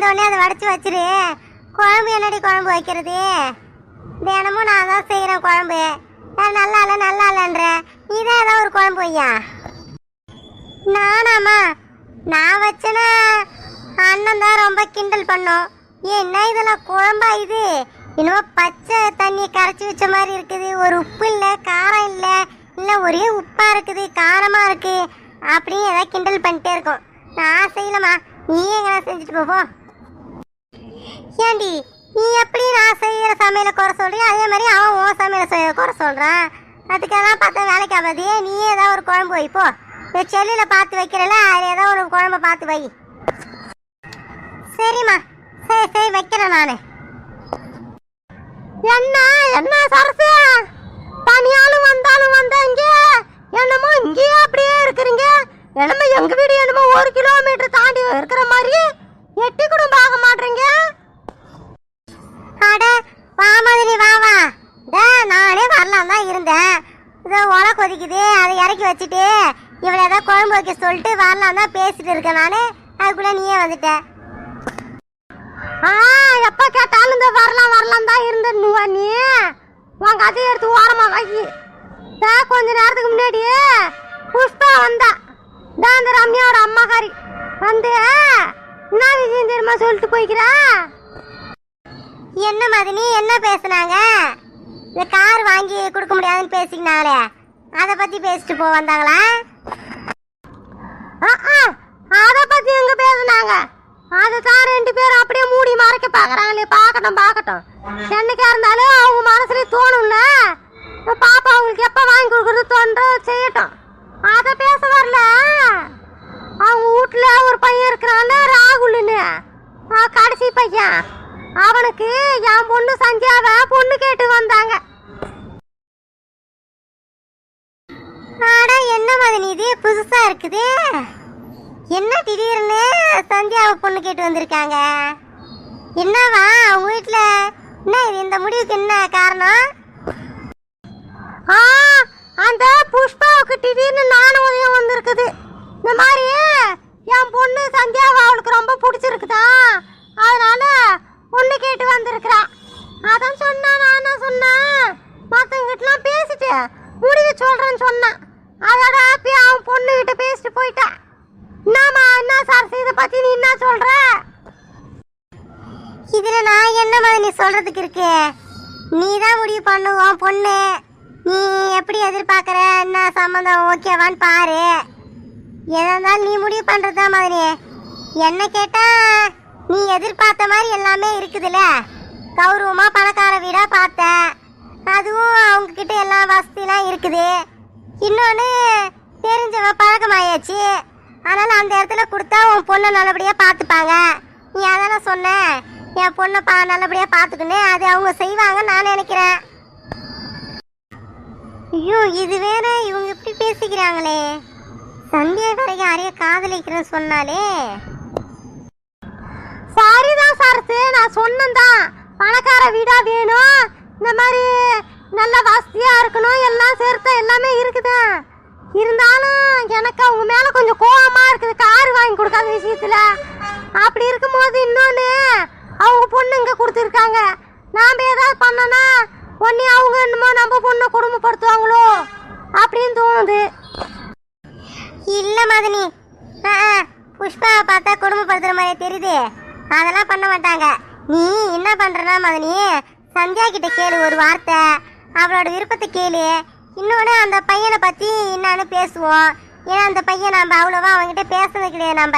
உடனே அதை வடிச்சு வச்சிரு. குழம்பு என்னடி குழம்பு வைக்கிறது? தினமும் நான் தான் செய்கிறேன் குழம்பு. நல்லா இல்லை நல்லா இல்லைன்ற நீதான் ஏதாவது ஒரு குழம்பு வையா. நானாம்மா நான் வச்சேன்னா அண்ணன் தான் ரொம்ப கிண்டல் பண்ணோம். என்ன இதெல்லாம் குழம்பா இது? இன்னும் பச்சை தண்ணி கரைச்சி வச்ச மாதிரி இருக்குது. ஒரு உப்பு இல்லை, காரம் இல்லை, இல்லை ஒரே உப்பா இருக்குது, காரமா இருக்கு அப்படின்னு ஏதாவது கிண்டல் பண்ணிட்டே இருக்கும். நான் செய்யலம்மா, நீ எங்கன்னா செஞ்சுட்டு போவோம். ஏண்டி நீ எப்படி நான் செய்யற சமையலை குறை சொல்றியா, அதே மாதிரி அவன் உன் சமையலை செய்ய குறை சொல்றான். அதுக்கெல்லாம் பார்த்தா வேலைக்கு ஆகாது. நீயே ஏதாவது ஒரு குழம்பு வைப்போ. செல்லில பார்த்து வைக்கிறல, அதில் ஏதாவது ஒரு குழம்பு பார்த்து வை. சரிம்மா, சரி சரி வைக்கிறேன் நான். என்ன என்ன சரசு, தனியாலும் வந்தாலும் வந்தாங்க, என்னமோ இங்கேயே அப்படியே இருக்கிறீங்க. என்னமோ எங்க வீடு என்னமோ 1 கிலோமீட்டர் தாண்டி இருக்கிற மாதிரி எட்டி கூட பார்க்க மாட்டீங்க. அட வா மாதிரி வா வா. நானே வரலாம் தான் இருந்தேன். இதோ உலை கொதிக்குது, அதை இறக்கி வச்சுட்டு இவளை ஏதாவது குழம்பு வைக்க சொல்லிட்டு வரலாம் தான் பேசிட்டு இருக்கேன் நான். அதுக்குள்ள நீயே வந்துட்ட. எப்ப கேட்டாலும் இந்த வரலாம் வரலாம் தான் இருந்துவா நீ. உன் கதையை எடுத்து ஓரமா வாங்கி கொஞ்ச நேரத்துக்கு முன்னாடி புஷ்பா வந்தா, இந்த ரம்யாவோட அம்மாக்காரி வந்து என்ன விஷயம் தெரியுமா சொல்லிட்டு போய்க்கிறா. என்ன மதினி என்ன பேசுனாங்க? இந்த கார் வாங்கி கொடுக்க முடியாதுன்னு பேசிக்கினாலே அதை பத்தி பேசிட்டு போ வந்தாங்களா? அதை பத்தி எங்க பேசுனாங்க? அதுதான் 2 பேரும் அப்படியே மூடி மறைக்க பாக்குறாங்களே. பார்க்கட்டும் பார்க்கட்டும், என்னைக்கா இருந்தாலும் அவங்க மனசுல தோணும்ல. பாப்பா அவங்களுக்கு எப்ப வாங்கி கொடுக்கறது தோன்ற செய்யட்டும். அதை பேச வரல. அவங்க வீட்டுல ஒரு பையன் இருக்கிறான்ல ராகுல்னு, கடைசி பையன். அவனுக்கு என் பொண்ணு சந்தியாவை பொண்ணு கேட்டு வந்தாங்க. ஆடா என்ன மாதிரி இது புதுசா இருக்குது. என்ன திடீர்னு சந்தியாவை பொண்ணு கேட்டு வந்திருக்காங்க? என்னவா அவங்க வீட்டுல என்ன இந்த முடிவுக்கு என்ன காரணம்? அந்த புஷ்பாவுக்கு திடீர்னு நானும் உதயம் வந்திருக்குது. இந்த மாதிரி என் பொண்ணு சந்தியாவை அவளுக்கு ரொம்ப பிடிச்சிருக்குதா, அதனால பொண்ணு கேட்டு வந்திருக்கிறா. அதான் சொன்னா. நான் சொன்னேன் மற்றவங்கிட்டலாம் பேசிட்டு முடிவு சொல்றேன்னு சொன்னான். அதோட அவன் பொண்ணு கிட்ட பேசிட்டு போயிட்டான். என்னம்மா என்ன சார் இதை பத்தி நீ என்ன சொல்ற? இதுல நான் என்ன மாதிரி நீ சொல்றதுக்கு இருக்கு? நீ தான் முடிவு பண்ணுவோம் பொண்ணு. நீ எப்படி எதிர்பார்க்கற, என்ன சம்மந்தம் ஓகேவான்னு பாரு. எதா இருந்தாலும் நீ முடிவு பண்றதுதான் மாதிரி. என்ன கேட்டா நீ எதிர்பார்த்த மாதிரி எல்லாமே இருக்குதுல்ல. கௌரவமா பணக்கார வீடா பார்த்த, அதுவும் அவங்க கிட்ட எல்லா வசதிலாம் இருக்குது. இன்னொன்னு தெரிஞ்சவ பழக்கமாயாச்சு, அதனால அந்த இடத்துல கொடுத்தா உன் பொண்ணை நல்லபடியா பார்த்துப்பாங்க. நீ அதான சொன்ன, என் பொண்ணை நல்லபடியா பார்த்துக்கணும், அது அவங்க செய்வாங்கன்னு நான் நினைக்கிறேன். ஐயோ இது வேற, இவங்க எப்படி பேசிக்கிறாங்களே. சந்தியா கரைக்கு யாரைய காதலிக்கிறேன்னு சொன்னாலே. சரிதான் சரசு, நான் சொன்னதான் பணக்கார வீடா வேணும், இந்த மாதிரி நல்ல வசதியா இருக்கணும், எல்லாம் சேர்த்த எல்லாமே இருக்குது. இருந்தாலும் எனக்கு அவங்க மேல கொஞ்சம் கோவமா இருக்குது, கார் வாங்கி கொடுக்காத விஷயத்துல. அப்படி இருக்கும்போது இன்னொன்னு அவங்க பொண்ணு இங்க கொடுத்துருக்காங்க. நாம ஏதாவது பண்ணனா ஒன்னே அவங்க என்னமோ நம்ம பொண்ணை குடும்பப்படுத்துவாங்களோ அப்படின்னு தோணுது. இல்ல மதனி, புஷ்பாவை பார்த்தா குடும்பப்படுத்துற மாதிரி தெரியுது. அதெல்லாம் பண்ண மாட்டாங்க. நீ என்ன பண்றனா மதனி, சந்தியா கிட்ட கேளு ஒரு வார்த்தை, அவளோட விருப்பத்தை கேளு. இன்னொன்று அந்த பையனை பற்றி என்னன்னு பேசுவோம். ஏன்னா அந்த பையன் நம்ம அவ்வளோவா அவங்ககிட்ட பேசுறது கிடையாது. நம்ம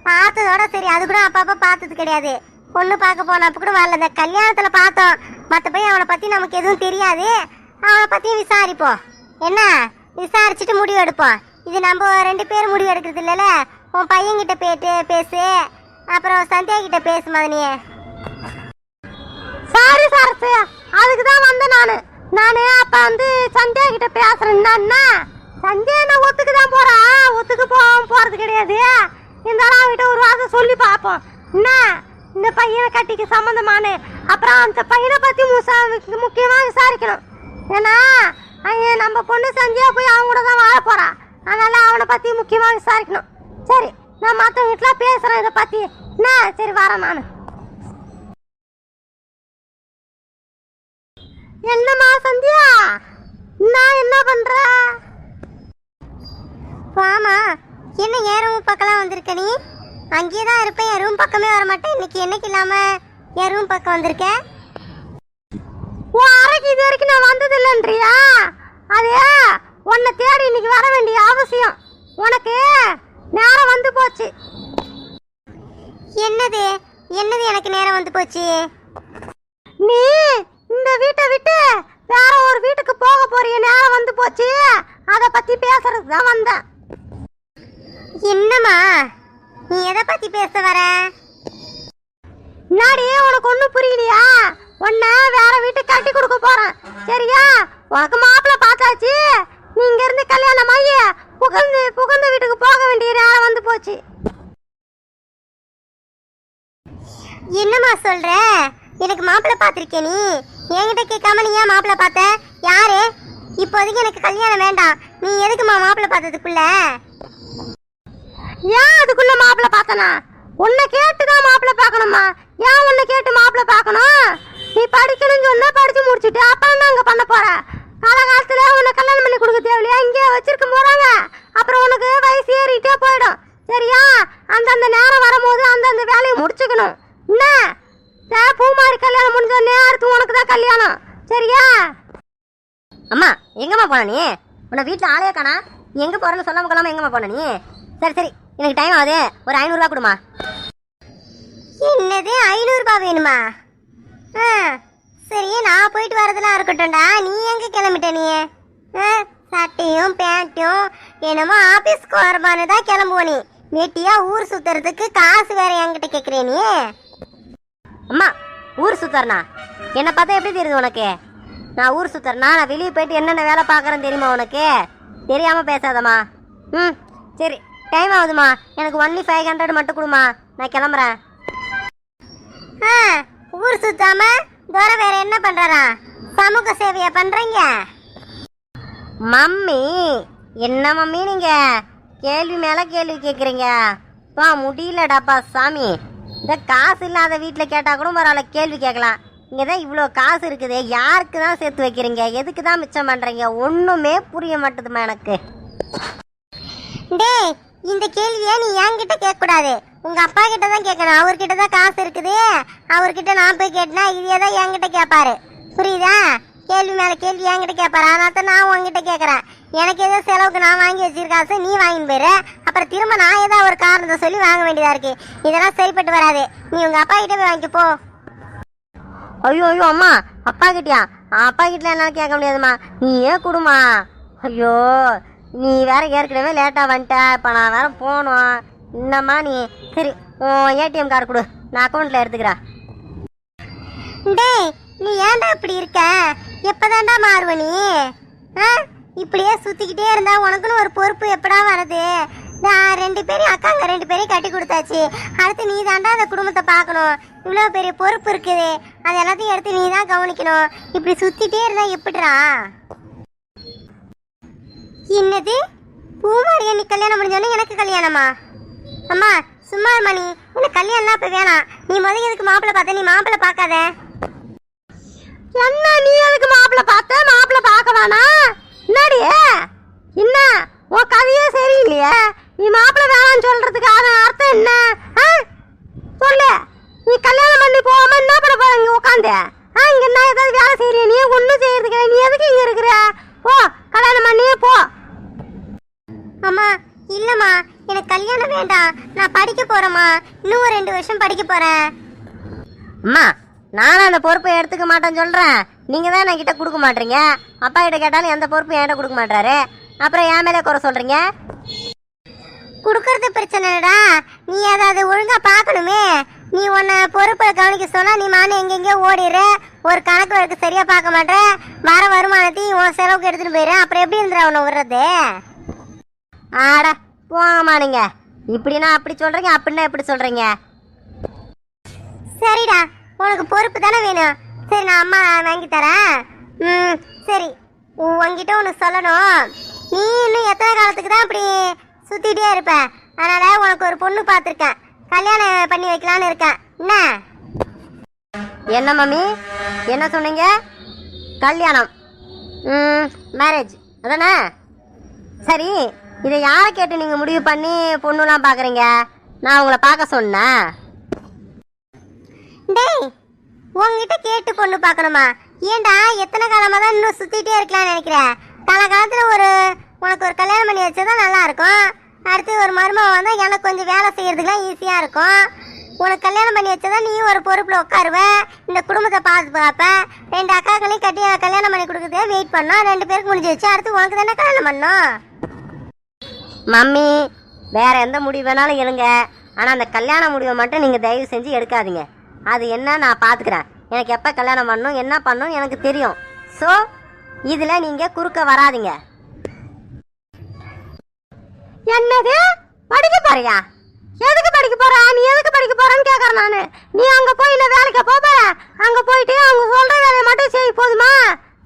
பார்த்ததோட சரி, அது கூட அப்பப்போ பார்த்தது கிடையாது. பொண்ணு பார்க்க போனப்போ கூட வரல, இந்த கல்யாணத்தில் பார்த்தோம். மற்றபடி அவனை பற்றி நமக்கு எதுவும் தெரியாது. அவனை பற்றியும் விசாரிப்போம். என்ன விசாரிச்சுட்டு முடிவு எடுப்போம். இது நம்ம 2 பேரும் முடிவு எடுக்கிறது இல்லைல்ல. உன் பையன்கிட்ட போயிட்டு பேசு, அப்புறம் சந்தியா கிட்ட பேசு மதனியே. சாரி சரசு, அதுக்கு தான் வந்தேன் நானு அப்ப வந்து சந்தியா கிட்ட பேசுறேன்னா, சந்தியா என்ன ஒத்துக்கு தான் போறா, ஒத்துக்கு போறது கிடையாது. இருந்தாலும் அவகிட்ட ஒரு வார்த்தை சொல்லி பார்ப்போம். என்ன இந்த பையனை கட்டிக்கு சம்மந்தமான, அப்புறம் அந்த பையனை பத்தி முக்கியமா விசாரிக்கணும். ஏன்னா நம்ம பொண்ணு சந்தியா போய் அவங்க கூட தான் வாழ போறா, அதனால அவனை பத்தி முக்கியமா விசாரிக்கணும். சரி, நான் மற்றவங்க வீட்டுல பேசுறேன் இதை பத்தி. என்ன சரி வரேன் நான். என்னம்மா சந்தியா, நான் என்ன பண்ற? வாமா, என்ன என் ரூம் பக்கம்லாம் வந்திருக்க? நீ அங்கேயே தான் இருப்பேன், என் ரூம் பக்கமே வர மாட்டேன். இன்னைக்கு என்னைக்கு இல்லாம என் ரூம் பக்கம் வந்திருக்க? உன் அறைக்கு இது வரைக்கும் நான் வந்தது இல்லைன்றியா? அதே உன்னை தேடி இன்னைக்கு வர வேண்டிய அவசியம் உனக்கு நேரம் வந்து போச்சு. என்னது என்னது எனக்கு நேரம் வந்து போச்சு? நீ இந்த வீட்டை விட்டு வேற ஒரு வீட்டுக்கு போக போறிய, நேரம் வந்து போச்சு. அதை பத்தி பேசுறதுக்கு தான் வந்தேன். என்னம்மா, நீ எதை பத்தி பேச வர? முன்னாடி உனக்கு ஒன்றும் புரியலையா? உன்னை வேற வீட்டுக்கு கட்டி கொடுக்க போறேன், சரியா? உனக்கு மாப்பிள்ளை பார்த்தாச்சு. நீ இங்க இருந்து கல்யாணம் ஆகி புகுந்த வீட்டுக்கு போக வேண்டிய நேரம் வந்து போச்சு. என்னம்மா சொல்ற? எனக்கு மாப்பிள்ளை பார்த்திருக்கே, நீ என்கிட்ட கேட்காம நீ ஏன் மாப்பிள்ளை பார்த்த? யாரு? இப்போதைக்கு எனக்கு கல்யாணம் வேண்டாம். நீ எதுக்குமா மாப்பிள்ளை பார்த்ததுக்குள்ள? ஏன் அதுக்குள்ள மாப்பிள்ளை பார்த்தனா? உன்னை கேட்டுதான் மாப்பிள்ளை பார்க்கணுமா? ஏன் உன்னை கேட்டு மாப்பிள்ளை பார்க்கணும்? நீ படிக்கணும்னு சொன்னா படிச்சு முடிச்சுட்டு அப்புறம் தான் அங்க பண்ண போற. காலகாலத்துல உன்னை கல்யாணம் பண்ணி கொடுக்க தேவையில்லையா? இங்கே வச்சிருக்க போறாங்க. அப்புறம் உனக்கு வயசு ஏறிட்டே போயிடும், சரியா? அந்தந்த நேரம் வரும்போது அந்தந்த வேலையை முடிச்சுக்கணும். என்ன பூமாரி கல்யாணம் முடிஞ்சோடனே அடுத்து உனக்கு தான் கல்யாணம், சரியா? அம்மா, எங்கம்மா போன நீ? உன்னை வீட்டில் ஆளையே காணா. நீ எங்கே போறேன்னு சொல்லாம கொள்ளாம எங்கம்மா போன நீ? சரி சரி, எனக்கு டைம் ஆகுது, ஒரு 500 ரூபா கொடுமா. என்னது 500 ரூபா வேணுமா? சரி, நான் போயிட்டு வரதெல்லாம் இருக்கட்டும்டா. நீ எங்கே கிளம்பிட்ட? நீ சட்டையும் பேண்ட்டும் என்னமோ ஆபீஸ்க்கு வரமானு தான் கிளம்புவோம். நீ வெட்டியா ஊர் சுத்துறதுக்கு காசு வேற என்கிட்ட கேட்குறே நீ? அம்மா, ஊர் சுத்தறனா? என்னை பார்த்தா எப்படி தெரியுது உனக்கு? நான் ஊர் சுத்தறனா? நான் வெளியே போயிட்டு என்னென்ன வேலை பார்க்குறேன்னு தெரியுமா உனக்கு? தெரியாமல் பேசாதம்மா. சரி, டைம் ஆகுதுமா. எனக்கு ஒன்லி 500 மட்டும் கொடுமா, நான் கிளம்புறேன். ஊர் சுத்தாம தோற வேற என்ன பண்றா? சமூக சேவையா பண்றீங்க? மம்மி, என்ன மம்மி நீங்க கேள்வி மேல கேள்வி கேக்குறீங்க? பா முடியலடாப்பா சாமி. இந்த காசு இல்லாத வீட்டில் கேட்டா கூட பரவாயில்ல, கேள்வி கேட்கலாம். இங்கே தான் இவ்வளோ காசு இருக்குது, யாருக்கு தான் சேர்த்து வைக்கிறீங்க? எதுக்கு தான் மிச்சம் பண்ணுறீங்க? ஒன்றுமே புரிய மாட்டேதுமா எனக்கு. டேய், இந்த கேள்வியை நீ என்கிட்ட கேட்கக்கூடாது, உங்கள் அப்பா கிட்ட தான் கேட்கணும். அவர்கிட்ட தான் காசு இருக்குது. அவர்கிட்ட நான் போய் கேட்டேன்னா இதே தான் என்கிட்ட கேட்பாரு, புரியுதா? கேள்வி மேலே கேள்வி என்கிட்ட கேட்பாரு. அதனால தான் நான் உங்ககிட்ட கேட்குறேன். எனக்கு ஏதோ செலவுக்கு நான் வாங்கி வச்சிருக்காசு நீ வாங்கின்னு போயிரு. அப்புறம் திரும்ப நான் ஏதோ ஒரு காரணத்தை சொல்லி வாங்க வேண்டியதாக இருக்கு. இதெல்லாம் சரிப்பட்டு வராது. நீ உங்கள் அப்பா கிட்ட போய் வாங்கிப்போ. ஐயோ ஐயோ அம்மா, அப்பா கிட்டயா? அப்பா கிட்ட என்னால் கேட்க முடியாதுமா, நீ ஏன் கொடுமா. ஐயோ, நீ வேற ஏற்கனவே லேட்டாக வந்துட்ட, இப்போ நான் வேற போகணும். என்னம்மா நீ? சரி, ஏடிஎம் கார்டு கொடு, நான் அக்கௌண்ட்டில் எடுத்துக்கிறேன். டேய், நீ ஏன்டா இப்படி இருக்க? எப்போதான்டா மாறுவ நீ? இப்படியே சுற்றிக்கிட்டே இருந்தா உனக்குன்னு ஒரு பொறுப்பு எப்படா வருது? நான் 2 பேரையும் அக்காங்க 2 பேரையும் கட்டி கொடுத்தாச்சு. அடுத்து நீ தாண்டா அந்த குடும்பத்தை பார்க்கணும். இவ்வளோ பெரிய பொறுப்பு இருக்குது, அது எல்லாத்தையும் எடுத்து நீ தான் கவனிக்கணும். இப்படி சுற்றிட்டே இருந்தா எப்படிடா? என்னது பூமாரியா? நீ கல்யாணம் முடிஞ்சோன்னு எனக்கு கல்யாணமா? அம்மா சும்மா மணி, எனக்கு கல்யாணம்லாம் இப்போ வேணாம். நீ முதல்ல எதுக்கு மாப்பிள்ளை பார்த்த? நீ மாப்பிள்ளை பார்க்காத. என்ன நீ எதுக்கு மாப்பிள்ளை பார்த்த? மாப்பிள்ளை பார்க்க வேணா? என்னடி என்ன உன் கதையே சரியில்லையே. நீ மாப்பிள்ளை வேணான்னு சொல்றதுக்கு அர்த்தம் என்ன? சொல்லு. நீ கல்யாணம் பண்ணி போகாம என்ன பண்ண போற இங்க உட்காந்து? இங்க என்ன ஏதாவது வேலை செய்யறிய? நீ ஒன்றும் செய்யறதுக்கு நீ எதுக்கு இங்க இருக்கிற? போ, கல்யாணம் பண்ணி போ. அம்மா இல்லம்மா, எனக்கு கல்யாணம் வேண்டாம். நான் படிக்க போறேம்மா. இன்னும் 2 வருஷம் படிக்க போறேன். அம்மா, நானும் அந்த பொறுப்பை எடுத்துக்க மாட்டேன்னு சொல்றேன். நீங்க தான் என்கிட்ட கொடுக்க மாட்டீங்க. அப்பா கிட்ட கேட்டாலும் எந்த பொறுப்பும் என்கிட்ட கொடுக்க மாட்டாரு. அப்புறம் என் மேலே குறை சொல்றீங்க. கொடுக்கறது பிரச்சனை இல்லடா, நீ அதை ஒழுங்கா பார்க்கணுமே. நீ உன்னை பொறுப்பை கவனிக்க சொன்னா நீ மானு எங்கெங்கயோ ஓடிடுற. ஒரு கணக்கு வழக்கு சரியா பார்க்க மாட்டேற. வர வருமானத்தையும் உன் செலவுக்கு எடுத்துட்டு போயிரு. அப்புறம் எப்படி இருந்துற உன்னை விடுறது? ஆடா போங்கம்மா. நீங்க இப்படின்னா அப்படி சொல்றீங்க, அப்படின்னா எப்படி சொல்றீங்க? சரிடா, உனக்கு பொறுப்பு தானே வேணும். சரி, நான் அம்மா வாங்கி தரேன். சரி, உங்ககிட்ட உனக்கு சொல்லணும். நீ இன்னும் எத்தனை காலத்துக்கு தான் அப்படி சுத்திட்டே இருப்ப? அதனால உனக்கு ஒரு பொண்ணு பார்த்துருக்கேன், கல்யாணம் பண்ணி வைக்கலான்னு இருக்கேன். என்ன என்ன மம்மி, என்ன சொன்னீங்க? கல்யாணம், மேரேஜ் அதானே? சரி, இதை யாரை கேட்டு நீங்கள் முடிவு பண்ணி பொண்ணுலாம் பார்க்குறீங்க? நான் உங்களை பார்க்க சொன்னேன். டேய், உங்ககிட்ட கேட்டு பொண்ணு பார்க்கணுமா? ஏன்டா எத்தனை காலமாக தான் இன்னும் சுற்றிட்டே இருக்கலாம்னு நினைக்கிறேன்? காலகாலத்தில் உனக்கு ஒரு கல்யாணம் பண்ணி வச்சதான் நல்லா இருக்கும். அடுத்து ஒரு மருமகன் வந்தால் எனக்கு கொஞ்சம் வேலை செய்யறதுக்குலாம் ஈஸியாக இருக்கும். உனக்கு கல்யாணம் பண்ணி வச்சதா நீயும் ஒரு பொறுப்பில் உட்காருவ, இந்த குடும்பத்தை பார்ப்ப. 2 அக்காக்களையும் கல்யாணம் பண்ணி கொடுக்குறதுக்கு வெயிட் பண்ணோம். 2 பேருக்கு முடிஞ்சு வச்சு அடுத்து உனக்கு தானே கல்யாணம் பண்ணோம். மம்மி, வேற எந்த முடிவு வேணாலும் எடுங்க, ஆனால் அந்த கல்யாண முடிவை மட்டும் நீங்கள் தயவு செஞ்சு எடுக்காதீங்க. அது என்ன நான் பார்த்துக்கிறேன். எனக்கு எப்போ கல்யாணம் பண்ணணும் என்ன பண்ணணும் எனக்கு தெரியும். ஸோ இதில் நீங்கள் குறுக்க வராதிங்க. என்னது படிக்க போறியா? எதுக்கு படிக்க போற? நீ எதுக்கு படிக்க போறன்னு கேக்குறேன் நானு. நீ அங்க போய் இல்ல வேலைக்கு போற, அங்க போயிட்டு அவங்க சொல்ற வேலையை மட்டும் செய் போதுமா?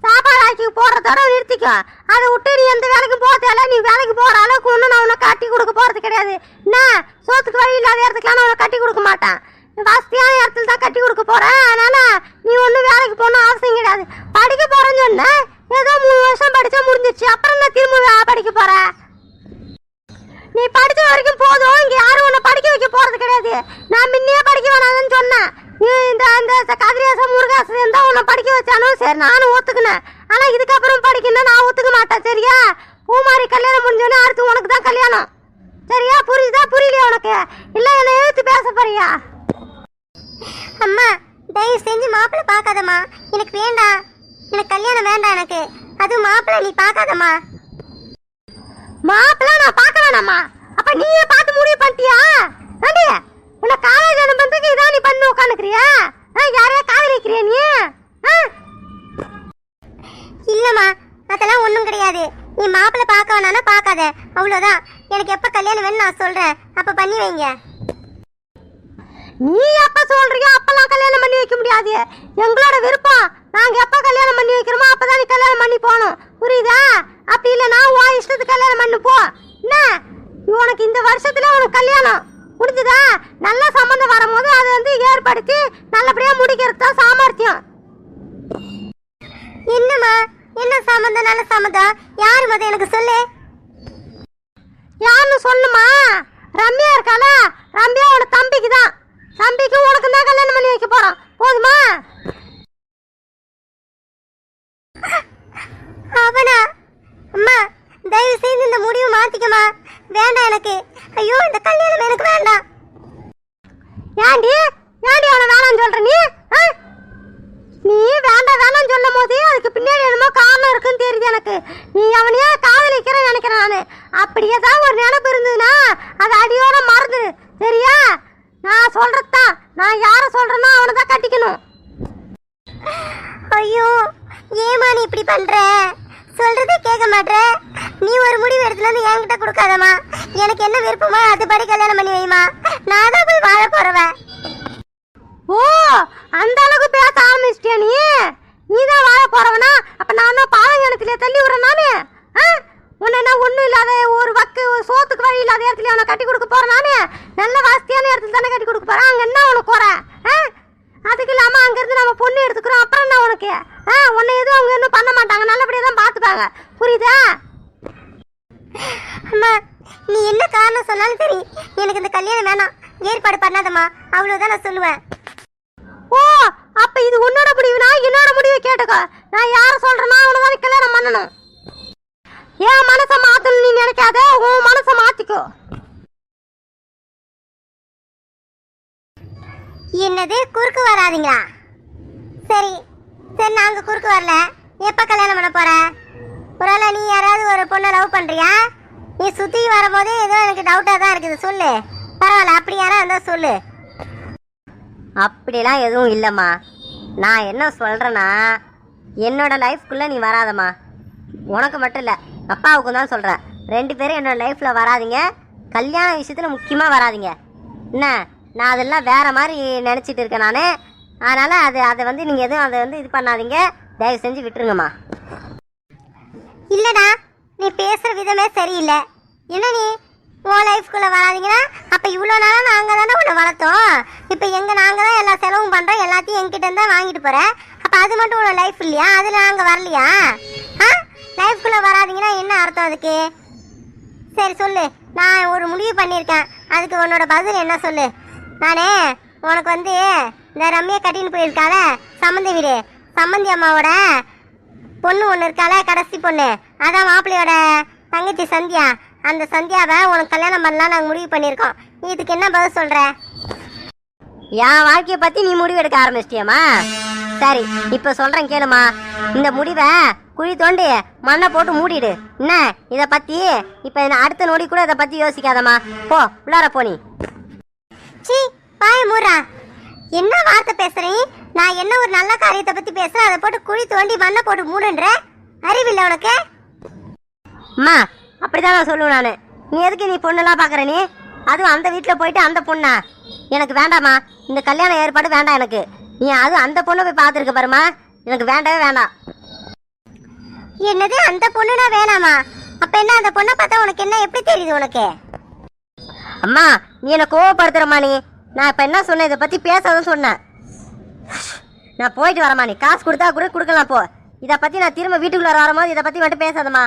சாப்பாடு ஆக்கி போடுறதோட நிறுத்திக்கோ. அதை விட்டு நீ எந்த வேலைக்கும் போறதில்ல. நீ வேலைக்கு போற அளவுக்கு ஒன்றும் நான் உன்னை கட்டி கொடுக்க போறது கிடையாது. என்ன சோத்துக்கு வழி இல்லாத இடத்துக்குலாம் நான் உன்னை கட்டி கொடுக்க மாட்டேன். வசதியான இடத்துல தான் கட்டி கொடுக்க போறேன். அதனால நீ ஒன்றும் வேலைக்கு போகணும் அவசியம் கிடையாது. படிக்க போறேன்னு சொன்ன, ஏதோ 3 வருஷம் படிச்சா முடிஞ்சிருச்சு. அப்புறம் நான் திரும்ப படிக்க போறேன். நீ படிச்ச வரைக்கும் போதும். இங்க யாரும் உன்னை படிக்க வைக்க போறது கிடையாது. நான் முன்னையே படிக்க வேணாம்னு சொன்னேன். இந்த கதிரேசம் முருகாசம் இருந்தா உன்னை படிக்க வச்சாலும் சரி, நானும் ஒத்துக்கினேன். ஆனா இதுக்கப்புறம் படிக்கணும் நான் ஒத்துக்க மாட்டேன். சரியா? பூமாரி கல்யாணம் முடிஞ்சோடனே அடுத்து உனக்கு தான் கல்யாணம். சரியா? புரியுதா? புரியலையா உனக்கு? இல்ல என்னை எழுத்து பேச போறியா? அம்மா, தயவு செஞ்சு மாப்பிள்ளை பார்க்காதம்மா. எனக்கு வேண்டாம். எனக்கு கல்யாணம் வேண்டாம். எனக்கு அது மாப்பிள்ளை நீ பார்க்காதம்மா. மாப்பிள்ள நான் பார்க்க வேணாமா? அப்ப நீயே பார்த்து முடிவு பண்ணிட்டியா? நடி, உன்னை காலேஜ் அனுப்புறதுக்கு இதான் நீ பண்ணி உட்காந்துக்கிறியா? யாரையா காதலிக்கிறியா நீ? இல்லம்மா, அதெல்லாம் ஒன்றும் கிடையாது. நீ மாப்பிள்ளை பார்க்க வேணானா பார்க்காத, அவ்வளோதான். எனக்கு எப்போ கல்யாணம் வேணும்னு நான் சொல்கிறேன், அப்போ பண்ணி வைங்க. நீ எப்ப சொல்றியோ அப்பெல்லாம் கல்யாணம் பண்ணி வைக்க முடியாது. எங்களோட விருப்பம். நாங்க எப்ப கல்யாணம் பண்ணி வைக்கிறோமோ அப்பதான் நீ கல்யாணம் பண்ணி போகணும். புரியுதா? அப்படி இல்லைன்னா உன் இஷ்டத்துக்கு கல்யாணம் பண்ணி போ. என்ன உனக்கு இந்த வருஷத்துல உனக்கு கல்யாணம் முடிஞ்சுதா? நல்ல சம்பந்தம் வரும்போது அதை ஏற்படுத்தி நல்லபடியா முடிக்கிறதுக்கு தான் சாமர்த்தியம். என்னம்மா, என்ன சம்பந்தம்? நல்ல சம்பந்தம் யாரு மொதல் எனக்கு சொல்லு. யாருன்னு சொல்லுமா? ரம்யா இருக்கால, ரம்யா உன தம்பிக்கு தான். தம்பிக்கு உனக்கு தான் கல்யாணம் பண்ணி வைக்க போறோம். போதுமா? அவனா? அம்மா, தயவு செய்து இந்த முடிவு மாத்திக்கமா. வேண்டாம் எனக்கு. ஐயோ, இந்த கல்யாணம் எனக்கு வேண்டாம். ஏண்டி அவனை வேணாம்னு சொல்ற நீ? நீ வேண்டாம் சொல்லும் போது அதுக்கு பின்னாடி என்னமோ காரணம் இருக்குன்னு தெரியுது எனக்கு. நீ அவனையே காதலிக்கிறேன்னு நினைக்கிறேன் நானு. அப்படியே தான் ஒரு நினைப்பு இருந்ததுன்னா அதை அடியோட மறந்துடு. சரியா? நான் சொல்றதுதான். நான் யாரை சொல்றேனோ அவனை தான் கட்டிக்கணும். ஐயோ, ஏமா நீ இப்படி பண்ற? சொல்றதே கேட்க மாட்ற. நீ ஒரு முடிவு எடுத்துல இருந்து என்கிட்ட கொடுக்காதம்மா. எனக்கு என்ன விருப்பமோ அதுபடி கல்யாணம் பண்ணி வைமா. நான் தான் போய் வாழ போறவன். ஓ, அந்த அளவுக்கு பேச ஆரம்பிச்சிட்டியா நீ? நீதான் வாழ போறவனா? அப்ப நான் தான் பாலங்கணத்திலே தள்ளி விடுறேன் நானு. உன்னை என்ன ஒண்ணும் இல்லாத ஒரு சோத்துக்கு வழி இல்லாத இடத்துல அவனை கட்டி கொடுக்க போறேன் நானு. நல்ல வசதியான இடத்துல தானே கட்டி கொடுக்க போறேன். அங்க என்ன உனக்கு குறை? அதுக்கு இல்லாம அங்க இருந்து நம்ம பொண்ணு எடுத்துக்கிறோம். அப்புறம் என்ன உனக்கு? உன்னை எதுவும் அவங்க இன்னும் பண்ண மாட்டாங்க. நல்லபடியா தான் பாத்துப்பாங்க. புரியுதா? அம்மா, நீ என்ன காரணம் சொன்னாலும் சரி, எனக்கு இந்த கல்யாணம் வேணாம். ஏற்பாடு பண்ணாதம்மா, அவ்வளவுதான் நான் சொல்லுவேன். ஓ, அப்ப இது உன்னோட முடிவுனா என்னோட முடிவை கேட்டுக்கோ. நான் யார சொல்றேன்னா அவனை தான் கல்யாணம் பண்ணணும். என் மனசை மாத்தணும் நீ நினைக்காத. உன் மனசை மாத்திக்கோ. என்னது குறுக்கு வராதீங்களா? சரி சரி, நாங்க குறுக்கு வரல. எப்ப கல்யாணம் பண்ண போற? ஒருவேளை நீ யாராவது ஒரு பொண்ணை லவ் பண்றியா? நீ சுத்தி வரும்போது ஏதோ எனக்கு டவுட்டா தான் இருக்குது. சொல்லு. பரவாயில்ல, அப்படி யாரா இருந்தா சொல்லு. அப்படிலாம் எதுவும் இல்லைம்மா. நான் என்ன சொல்கிறேன்னா, என்னோட லைஃப்குள்ளே நீ வராதம்மா. உனக்கு மட்டும் இல்லை, அப்பாவுக்கும் தான் சொல்கிறேன். 2 பேரும் என்னோட லைஃப்பில் வராதிங்க. கல்யாண விஷயத்தில் முக்கியமாக வராதிங்க. என்ன, நான் அதெல்லாம் வேறு மாதிரி நினச்சிட்டு இருக்கேன் நான். அதனால் அதை நீங்கள் எதுவும் அதை இது பண்ணாதீங்க. தயவு செஞ்சு விட்டுருங்கம்மா. இல்லைடா, நீ பேசுகிற விதமே சரியில்லை. என்ன நீ உன் லைஃப்குள்ளே வராதிங்கன்னா, அப்போ இவ்வளோ நாளாக நாங்கள் தானே உன்னை வளர்த்தோம். இப்போ நாங்கள் தான் எல்லா செலவும் பண்ணுறோம். எல்லாத்தையும் எங்கிட்ட இருந்தால் வாங்கிட்டு போகிறேன். அப்ப அது மட்டும் உன்னோட லைஃப் இல்லையா? அதுல நாங்க வரலையா? லைஃப்குள்ள வராதீங்கன்னா என்ன அர்த்தம் அதுக்கு? சரி சொல்லு, நான் ஒரு முடிவு பண்ணியிருக்கேன், அதுக்கு உன்னோட பதில் என்ன சொல்லு. நானே உனக்கு வந்து இந்த ரம்யா கட்டின்னு போயிருக்கால சம்மந்தி வீடு, சம்மந்தி அம்மாவோட பொண்ணு ஒன்று இருக்கால, கடைசி பொண்ணு, அதான் மாப்பிள்ளையோட தங்கச்சி சந்தியா, அந்த சந்தியாவை உனக்கு கல்யாணம் பண்ணலாம் நாங்கள் முடிவு பண்ணியிருக்கோம். நீ இதுக்கு என்ன பதில் சொல்ற? என் வாழ்க்கையை பத்தி நீ முடிவு எடுக்க ஆரம்பிச்சிட்டியாமா? சரி, இப்ப சொல்றேன் கேளுமா. இந்த முடிவை குழி தோண்டி மண்ணை போட்டு மூடிடு. என்ன இத பத்தி இப்ப அடுத்த நொடி கூட இதை பத்தி யோசிக்காதம்மா. போ உள்ளார போ. நீ சீ, பாய் மூரா, என்ன வார்த்தை பேசுறீ? நான் என்ன ஒரு நல்ல காரியத்தை பத்தி பேசுறேன், அதை போட்டு குழி தோண்டி மண்ணை போட்டு மூடுன்ற அறிவில்லை உனக்கு? அம்மா, அப்படிதான் நான் சொல்லுவேன் நானு. நீ எதுக்கு நீ பொண்ணெல்லாம் பாக்குற? நீ அதுவும் அந்த வீட்டுல போயிட்டு அந்த பொண்ணா? எனக்கு வேண்டாமா, இந்த கல்யாண ஏற்பாடு வேண்டாம் எனக்கு. நீ அது அந்த பொண்ணை போய் பார்த்துருக்க பாருமா, எனக்கு வேண்டவே வேண்டாம். என்னது அந்த பொண்ணுனா வேணாமா? அப்ப என்ன அந்த பொண்ணை பார்த்தா உனக்கு என்ன எப்படி தெரியுது உனக்கு? அம்மா, நீ என்ன கோவப்படுத்துறமா? நீ நான் இப்ப என்ன சொன்னேன், இதை பத்தி பேசாதான் சொன்னேன். நான் போயிட்டு வரமா, நீ காசு கொடுத்தா கூட கொடுக்கலாம் போ. இதை பத்தி நான் திரும்ப வீட்டுக்குள்ள வரும்போது இதை பத்தி மட்டும் பேசாதம்மா.